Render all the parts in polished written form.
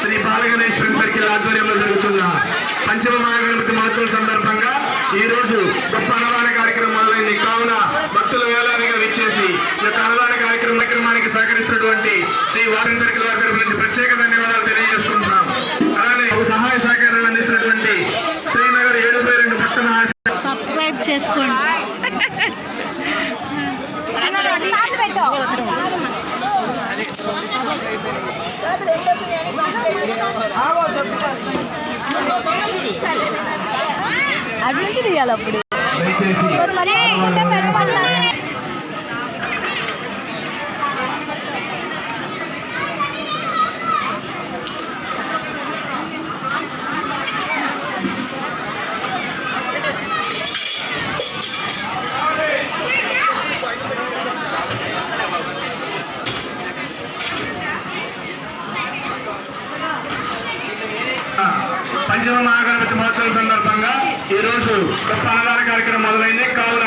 Shri బాలగణేశ్వరి circle ఆధ్వర్యంలో జరుగుతున్న పంచమ మహాగణపతి మహోత్సవం సందర్భంగా ఈ రోజు గొప్ప అన్నదాన కార్యక్రమం మొదలైంది. కావున భక్తులు వేలాదిగా విచ్చేసి ఈ యొక్క అన్నదాన కార్యక్రమానికి సహకరిస్తున్నటువంటి శ్రీ వాసవి సర్కిల్ వారి తరపు నుంచి ప్రత్యేక ధన్యవాదాలు తెలియజేసుకుంటున్నాం. అలానే సహాయ సహకారాలు అందిస్తున్నటువంటి శ్రీనగర్ 7/2 పట్టణ సబ్స్క్రైబ్ చేసుకోండి. అది నుంచి తీయాలి అప్పుడు. పంచమ మహాగణపతి మహోత్సవం సందర్భంగా ఈ రోజు గొప్ప అన్నదాన కార్యక్రమం మొదలైంది. కావున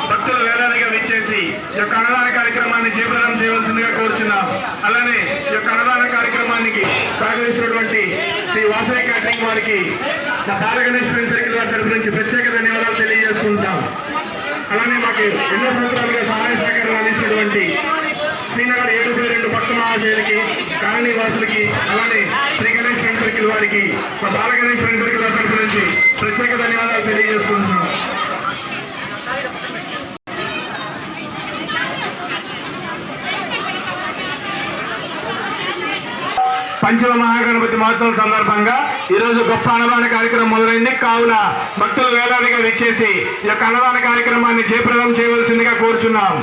భక్తులు వేలాదిగా విచ్చేసి ఈ యొక్క అన్నదాన కార్యక్రమాన్ని జయప్రదం చేయవలసిందిగా కోరుచున్నాం. అలానే ఈ యొక్క అన్నదాన కార్యక్రమానికి సహకరిస్తున్నటువంటి శ్రీ వాసవి క్యాటరింగ్ వారికి బాలగణేశ్వరి సర్కిల్ వారి తరపు నుంచి ప్రత్యేక ధన్యవాదాలు తెలియజేసుకుంటాం. అలానే మాకు ఎన్నో సంవత్సరాలుగా సహాయ సహకారాలు అందిస్తున్నటువంటి శ్రీనగర్ 7/2 పట్టు మహాశయులకి, కాలనీ వాసులకి, అలానే శ్రీ గణేష్ ఫ్రెండ్ సర్కిల్ వారికి మా బాలగణేష్ ఫ్రెండ్ సర్కిల్ వారి తరపు నుంచి ప్రత్యేక ధన్యవాదాలు తెలియజేసుకుంటున్నాం. పంచమ మహాగణపతి మహోత్సవం సందర్భంగా ఈ రోజు గొప్ప అన్నదాన కార్యక్రమం మొదలైంది. కావున భక్తులు వేలాదిగా విచ్చేసి ఈ యొక్క అన్నదాన కార్యక్రమాన్ని జయప్రదం చేయవలసిందిగా కోరుచున్నాం.